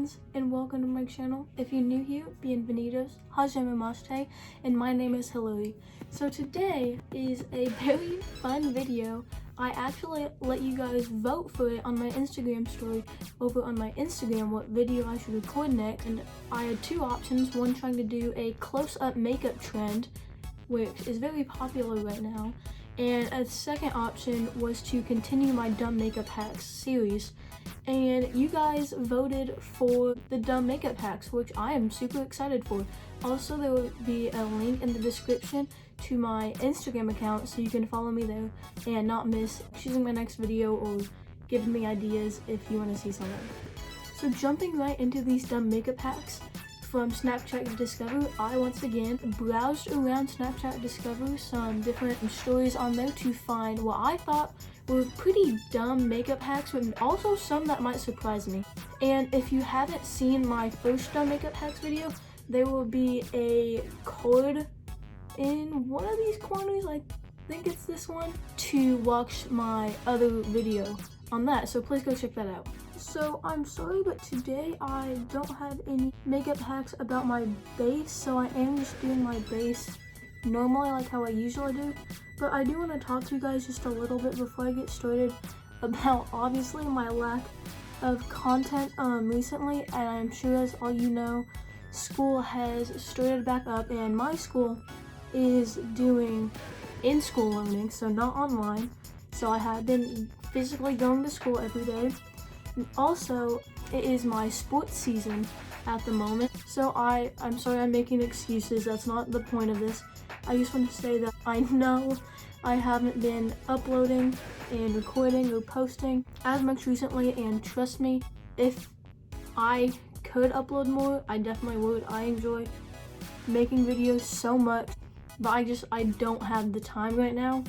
friends, and welcome to my channel. If you're new here, bienvenidos, hajimemashite, and my name is Hillary. So today is a very fun video. I actually let you guys vote for it on my Instagram story over on my Instagram what video I should record next, and I had two options, one trying to do a close-up makeup trend, which is very popular right now, and a second option was to continue my dumb makeup hacks series. And you guys voted for the dumb makeup hacks, which I am super excited for. Also, there will be a link in the description to my Instagram account so you can follow me there and not miss choosing my next video or giving me ideas if you want to see something. So jumping right into these dumb makeup hacks from Snapchat Discover, I once again browsed around Snapchat Discover some different stories on there to find what I thought were pretty dumb makeup hacks, but also some that might surprise me. And if you haven't seen my first dumb makeup hacks video, there will be a code in one of these corners, I think it's this one, to watch my other video on that, so please go check that out. So I'm sorry, but today I don't have any makeup hacks about my base, so I am just doing my base normally like how I usually do. But I do want to talk to you guys just a little bit before I get started about obviously my lack of content recently, and I'm sure as all you know, school has started back up, and my school is doing in-school learning, so not online. So I have been physically going to school every day. And also, it is my sports season at the moment. So I'm sorry I'm making excuses. That's not the point of this. I just want to say that I know I haven't been uploading and recording or posting as much recently, and trust me, if I could upload more, I definitely would. I enjoy making videos so much, but I don't have the time right now.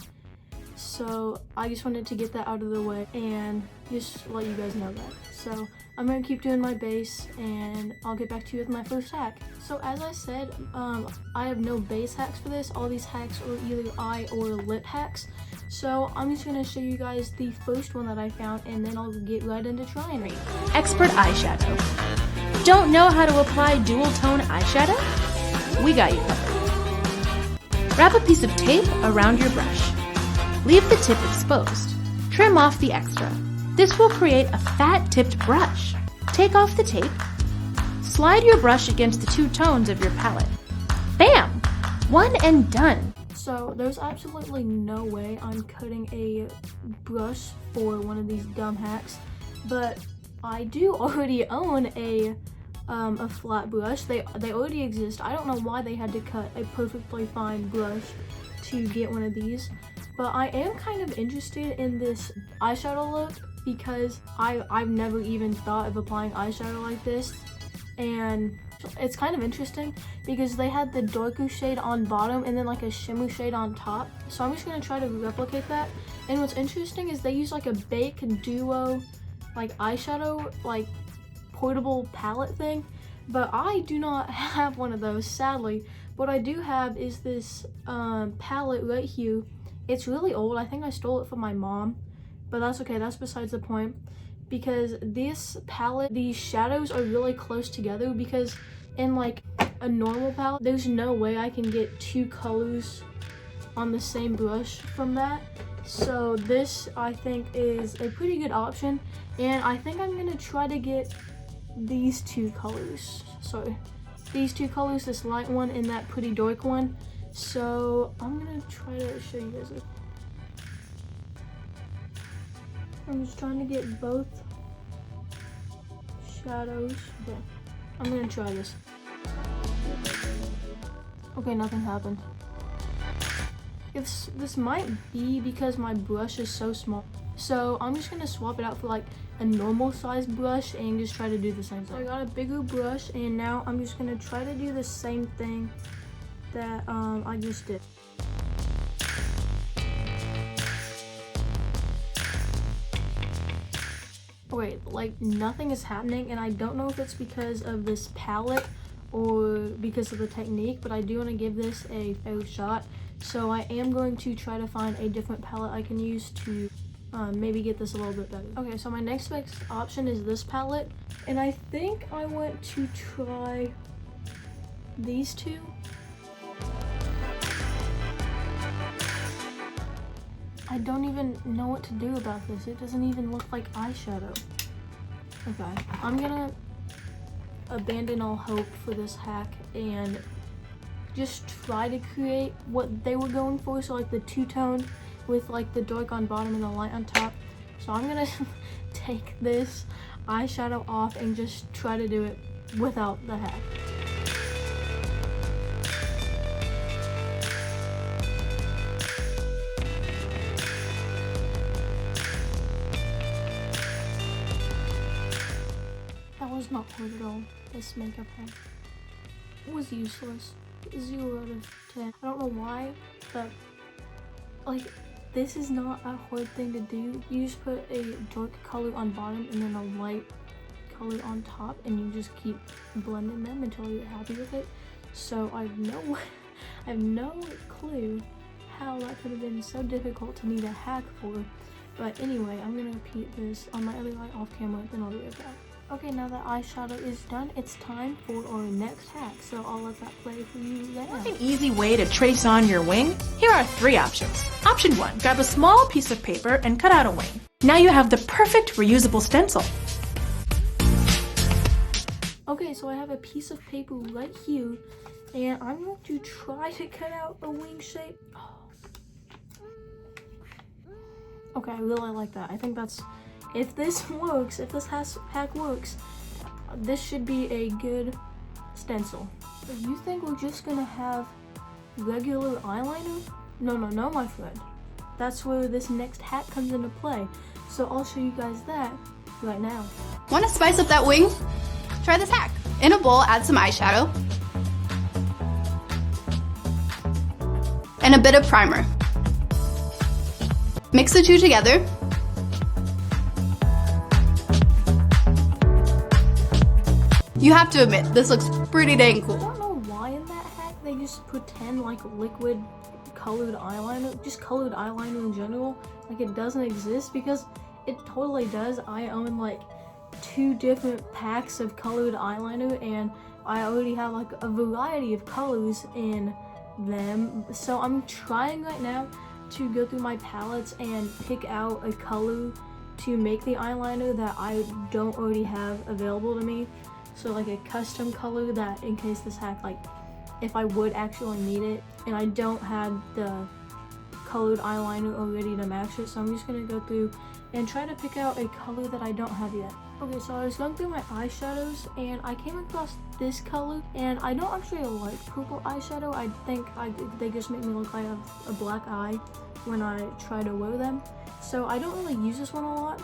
So I just wanted to get that out of the way and just let you guys know that. So I'm gonna keep doing my base, and I'll get back to you with my first hack. So as I said, I have no base hacks for this. All these hacks are either eye or lip hacks. So I'm just gonna show you guys the first one that I found, and then I'll get right into trying it. Expert eyeshadow. Don't know how to apply dual tone eyeshadow? We got you covered. Wrap a piece of tape around your brush. Leave the tip exposed. Trim off the extra. This will create a fat-tipped brush. Take off the tape. Slide your brush against the two tones of your palette. Bam! One and done. So there's absolutely no way I'm cutting a brush for one of these dumb hacks, but I do already own a flat brush. They already exist. I don't know why they had to cut a perfectly fine brush to get one of these. But I am kind of interested in this eyeshadow look because I've never even thought of applying eyeshadow like this, and it's kind of interesting because they had the darker shade on bottom and then like a shimmer shade on top. So I'm just gonna try to replicate that. And what's interesting is they use like a Bake Duo like eyeshadow like portable palette thing, but I do not have one of those, sadly. What I do have is this palette right here. It's really old. I think I stole it from my mom, but that's okay. That's besides the point, because this palette, these shadows are really close together, because in like a normal palette, there's no way I can get two colors on the same brush from that. So this, I think, is a pretty good option, and I think I'm gonna try to get these two colors. Sorry, these two colors, this light one and that pretty dark one. So I'm gonna try to show you guys it. I'm just trying to get both shadows. Okay, I'm gonna try this. Okay, nothing happened. This might be because my brush is so small. So I'm just gonna swap it out for like a normal size brush and just try to do the same thing. So I got a bigger brush, and now I'm just gonna try to do the same thing that I just did. Okay, like nothing is happening, and I don't know if it's because of this palette or because of the technique, but I do want to give this a fair shot. So I am going to try to find a different palette I can use to maybe get this a little bit better. Okay, so my next best option is this palette, and I think I want to try these two. I don't even know what to do about this. It doesn't even look like eyeshadow. Okay, I'm gonna abandon all hope for this hack and just try to create what they were going for. So like the two-tone with like the dark on bottom and the light on top. So I'm gonna take this eyeshadow off and just try to do it without the hack. That was not hard at all. This makeup hack was useless. 0 out of 10. I don't know why, but like this is not a hard thing to do. You just put a dark color on bottom and then a light color on top, and you just keep blending them until you're happy with it. So I have no clue how that could have been so difficult to need a hack for. But anyway, I'm gonna repeat this on my other eye off camera, then I'll be right back. Okay, now that eyeshadow is done, it's time for our next hack, so I'll let that play for you right now. An easy way to trace on your wing? Here are 3 options. Option 1, grab a small piece of paper and cut out a wing. Now you have the perfect reusable stencil. Okay, so I have a piece of paper right here, and I'm going to try to cut out a wing shape. Okay, I really like that. I think that's, if this works, if this hack works, this should be a good stencil. But you think we're just gonna have regular eyeliner? No, my friend. That's where this next hack comes into play. So I'll show you guys that right now. Want to spice up that wing? Try this hack. In a bowl, add some eyeshadow and a bit of primer. Mix the two together. You have to admit, this looks pretty dang cool. I don't know why in that hack they just pretend like liquid colored eyeliner, just colored eyeliner in general, like it doesn't exist, because it totally does. I own like 2 different packs of colored eyeliner, and I already have like a variety of colors in them. So I'm trying right now to go through my palettes and pick out a color to make the eyeliner that I don't already have available to me. So like a custom color that in case this hack, like if I would actually need it and I don't have the colored eyeliner already to match it. So I'm just gonna go through and try to pick out a color that I don't have yet. Okay, so I was going through my eyeshadows and I came across this color, and I don't actually like purple eyeshadow. I think they just make me look like I have a black eye when I try to wear them. So I don't really use this one a lot.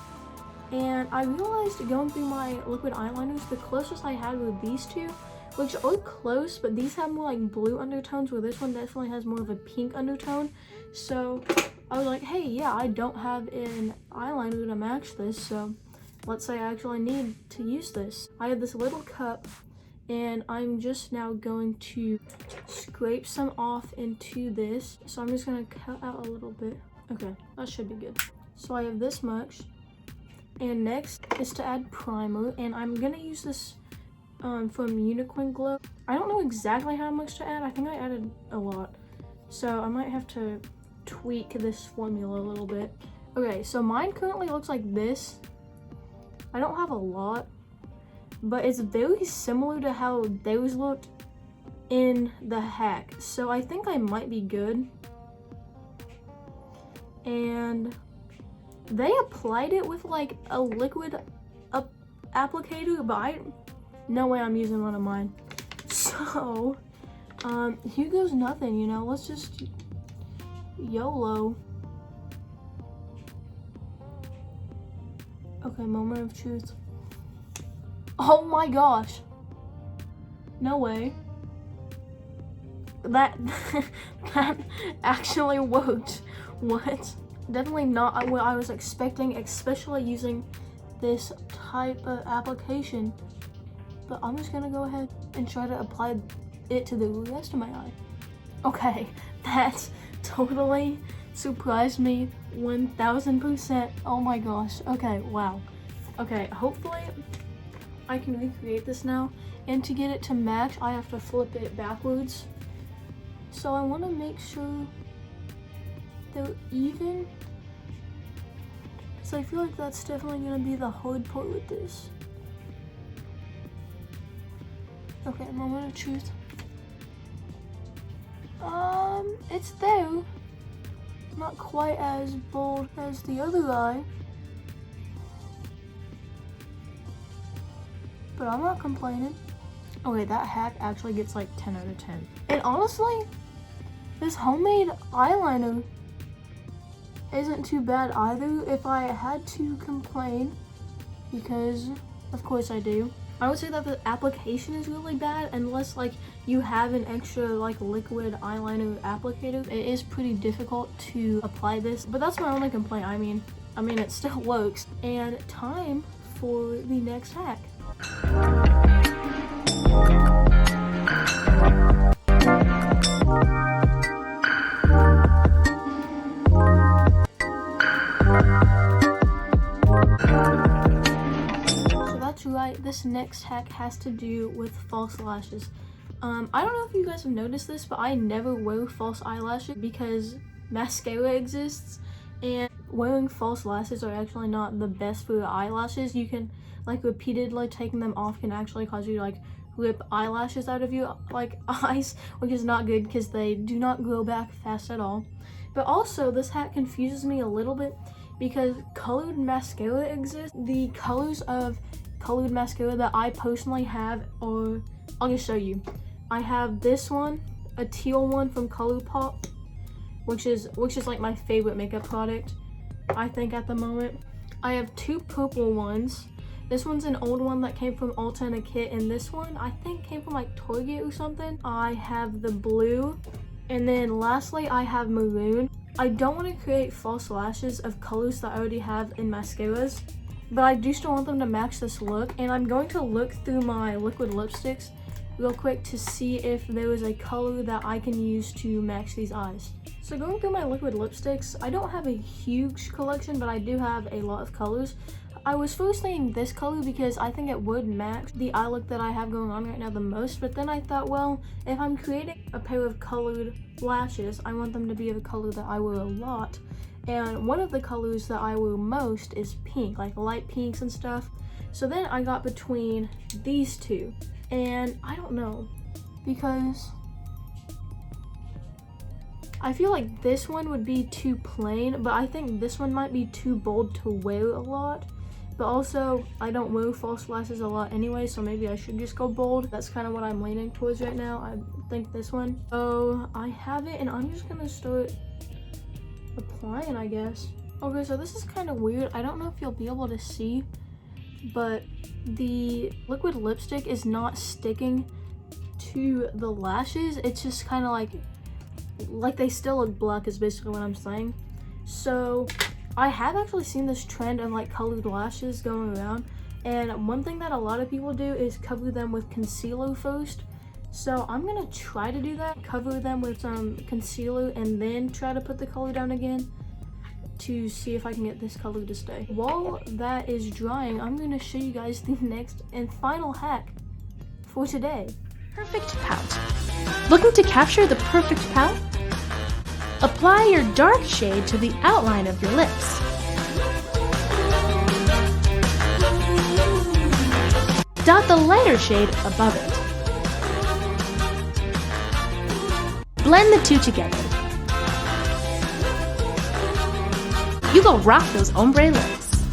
And I realized going through my liquid eyeliners, the closest I had were these two, which are close, but these have more like blue undertones, where this one definitely has more of a pink undertone. So I was like, hey, yeah, I don't have an eyeliner to match this, so let's say I actually need to use this. I have this little cup, and I'm just now going to scrape some off into this. So I'm just gonna cut out a little bit. Okay, that should be good. So I have this much. And next is to add primer, and I'm gonna use this from Unicorn Glow. I don't know exactly how much to add. I think I added a lot, so I might have to tweak this formula a little bit. Okay, so mine currently looks like this. I don't have a lot, but it's very similar to how those looked in the hack, so I think I might be good. And they applied it with like a liquid applicator, but no way I'm using one of mine. So, here goes nothing, you know, let's just YOLO. Okay, moment of truth. Oh my gosh. No way. That actually worked. What? Definitely not what I was expecting, especially using this type of application. But I'm just gonna go ahead and try to apply it to the rest of my eye. Okay, that totally surprised me 1000%. Oh my gosh. Okay, wow. Okay, hopefully I can recreate this now. And to get it to match, I have to flip it backwards. So I want to make sure they're even. So I feel like that's definitely going to be the hard part with this. Okay, moment of truth. It's there. Not quite as bold as the other eye. But I'm not complaining. Okay, that hack actually gets like 10 out of 10. And honestly, this homemade eyeliner isn't too bad either if I had to complain, because of course I do. I would say that the application is really bad unless like you have an extra like liquid eyeliner applicator. It is pretty difficult to apply this, but that's my only complaint. I mean it still works. And time for the next hack. Right, this next hack has to do with false lashes. I don't know if you guys have noticed this, but I never wear false eyelashes because mascara exists, and wearing false lashes are actually not the best for your eyelashes. You can like repeatedly taking them off can actually cause you to like rip eyelashes out of your like eyes, which is not good because they do not grow back fast at all. But also this hack confuses me a little bit because colored mascara exists. The colors of colored mascara that I personally have, or I'll just show you. I have this one, a teal one from ColourPop, which is like my favorite makeup product, I think, at the moment. I have two purple ones. This one's an old one that came from Ulta in a kit, and this one I think came from like Target or something. I have the blue, and then lastly I have maroon. I don't want to create false lashes of colors that I already have in mascaras, but I do still want them to match this look, and I'm going to look through my liquid lipsticks real quick to see if there is a color that I can use to match these eyes. So going through my liquid lipsticks, I don't have a huge collection, but I do have a lot of colors. I was first thinking this color because I think it would match the eye look that I have going on right now the most, but then I thought, well, if I'm creating a pair of colored lashes, I want them to be of a color that I wear a lot. And one of the colors that I wear most is pink, like light pinks and stuff. So then I got between these two, and I don't know, because I feel like this one would be too plain, but I think this one might be too bold to wear a lot. But also, I don't wear false lashes a lot anyway, so maybe I should just go bold. That's kind of what I'm leaning towards right now. I think this one. So I have it, and I'm just gonna start applying, I guess. Okay, so this is kind of weird. I don't know if you'll be able to see, but the liquid lipstick is not sticking to the lashes. It's just kind of like they still look black is basically what I'm saying. So I have actually seen this trend of like colored lashes going around, and one thing that a lot of people do is cover them with concealer first. So I'm gonna try to do that, cover them with some concealer and then try to put the color down again to see if I can get this color to stay. While that is drying, I'm gonna show you guys the next and final hack for today. Perfect pout. Looking to capture the perfect pout? Apply your dark shade to the outline of your lips. Dot the lighter shade above it. Blend the two together. You go rock those ombre lips.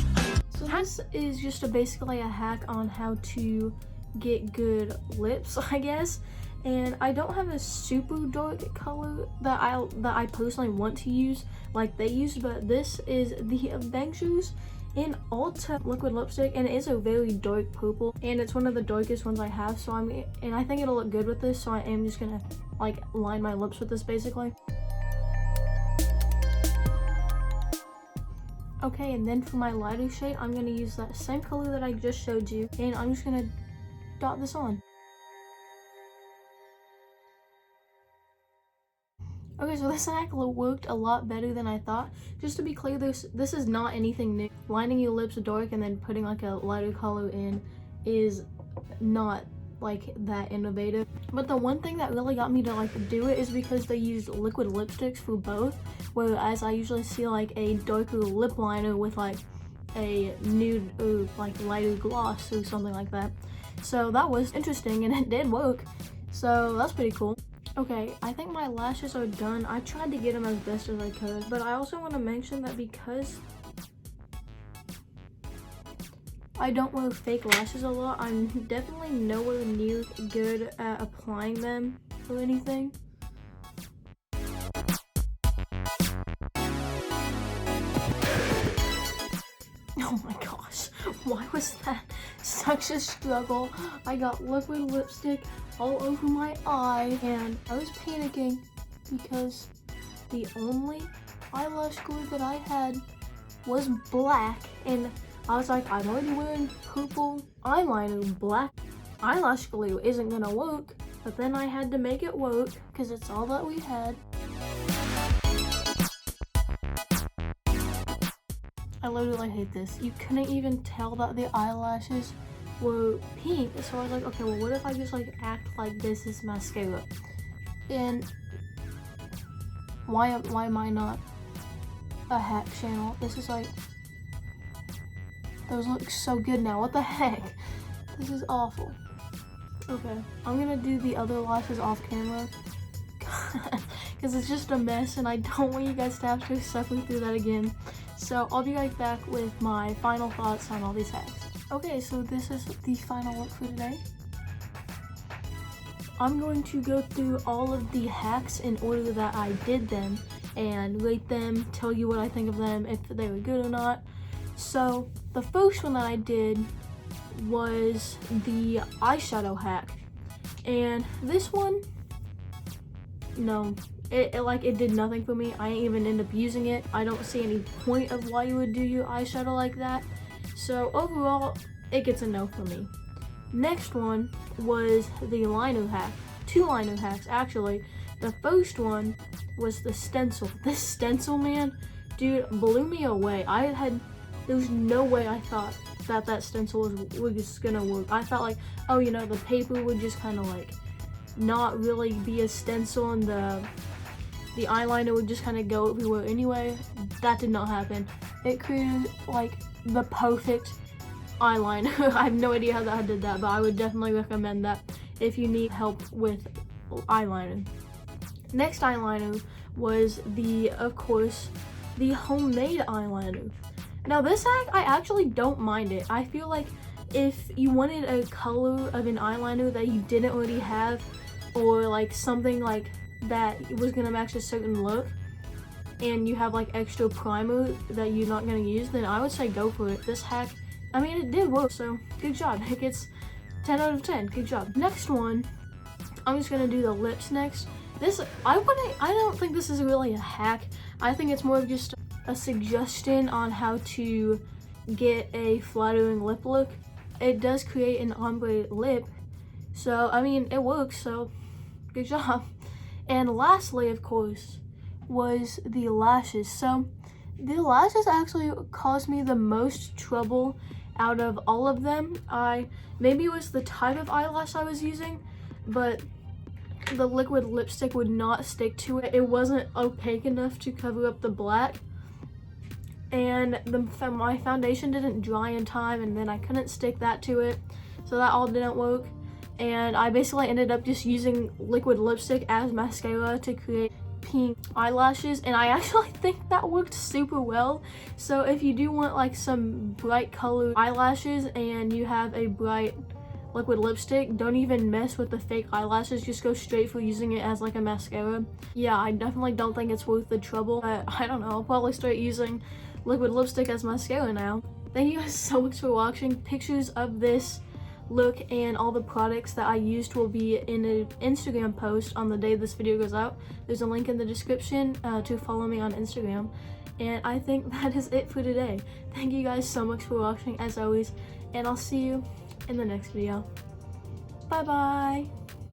So this is just basically a hack on how to get good lips, I guess. And I don't have a super dark color that I personally want to use like they use, but this is the Avengers in Ulta liquid lipstick, and it is a very dark purple, and it's one of the darkest ones I have. So I think it'll look good with this. So I am just gonna like line my lips with this basically. Okay, and then for my lighter shade, I'm gonna use that same color that I just showed you, and I'm just gonna dot this on. Okay, so this hack worked a lot better than I thought. Just to be clear, this is not anything new. Lining your lips dark and then putting like a lighter color in is not like that innovative. But the one thing that really got me to like do it is because they used liquid lipsticks for both, whereas I usually see like a darker lip liner with like a nude or like lighter gloss or something like that. So that was interesting and it did work. So that's pretty cool. Okay, I think my lashes are done. I tried to get them as best as I could, but I also want to mention that because I don't wear fake lashes a lot, I'm definitely nowhere near good at applying them or anything. Oh my gosh, why was that such a struggle? I got liquid lipstick all over my eye and I was panicking because the only eyelash glue that I had was black, and I was like, I'm already wearing purple eyeliner. Black eyelash glue isn't gonna work, but then I had to make it work because it's all that we had. I literally hate this. You couldn't even tell that the eyelashes were pink, so I was like, okay, well, what if I just like act like this is mascara? And why am I not a hack channel? This is like, those look so good now. What the heck? This is awful. Okay, I'm gonna do the other lashes off camera because it's just a mess and I don't want you guys to have to suffer through that again. So I'll be right back with my final thoughts on all these hacks. Okay, so this is the final look for today. I'm going to go through all of the hacks in order that I did them and rate them, tell you what I think of them, if they were good or not. So the first one that I did was the eyeshadow hack. And this one, no, it did nothing for me. I didn't even end up using it. I don't see any point of why you would do your eyeshadow like that. So overall, it gets a no for me. Next one was the liner hack. 2 liner hacks, actually. The first one was the stencil. This stencil, man, dude, blew me away. There was no way I thought that stencil was gonna work. I thought like, oh, you know, the paper would just kind of like not really be a stencil and the eyeliner would just kind of go everywhere anyway. That did not happen. It created like the perfect eyeliner. I have no idea how that did that, but I would definitely recommend that if you need help with eyeliner. Next eyeliner was of course, the homemade eyeliner. Now this hack, I actually don't mind it. I feel like if you wanted a color of an eyeliner that you didn't already have, or like something like that was gonna match a certain look, and you have like extra primer that you're not gonna use, then I would say go for it. This hack, I mean, it did work, so good job. It gets 10 out of 10, good job. Next one, I'm just gonna do the lips next. I don't think this is really a hack. I think it's more of just a suggestion on how to get a flattering lip look. It does create an ombre lip, so I mean, it works, so good job. And lastly, of course, was the lashes. So the lashes actually caused me the most trouble out of all of them. Maybe it was the type of eyelash I was using, but the liquid lipstick would not stick to it. It wasn't opaque enough to cover up the black, and my foundation didn't dry in time, and then I couldn't stick that to it, so that all didn't work. And I basically ended up just using liquid lipstick as mascara to create pink eyelashes, and I actually think that worked super well. So if you do want like some bright colored eyelashes and you have a bright liquid lipstick, don't even mess with the fake eyelashes, just go straight for using it as like a mascara. Yeah, I definitely don't think it's worth the trouble, but I don't know, I'll probably start using liquid lipstick as mascara now. Thank you guys so much for watching. Pictures of this look and all the products that I used will be in an Instagram post on the day this video goes out. There's a link in the description to follow me on Instagram. And I think that is it for today. Thank you guys so much for watching as always, and I'll see you in the next video. Bye bye.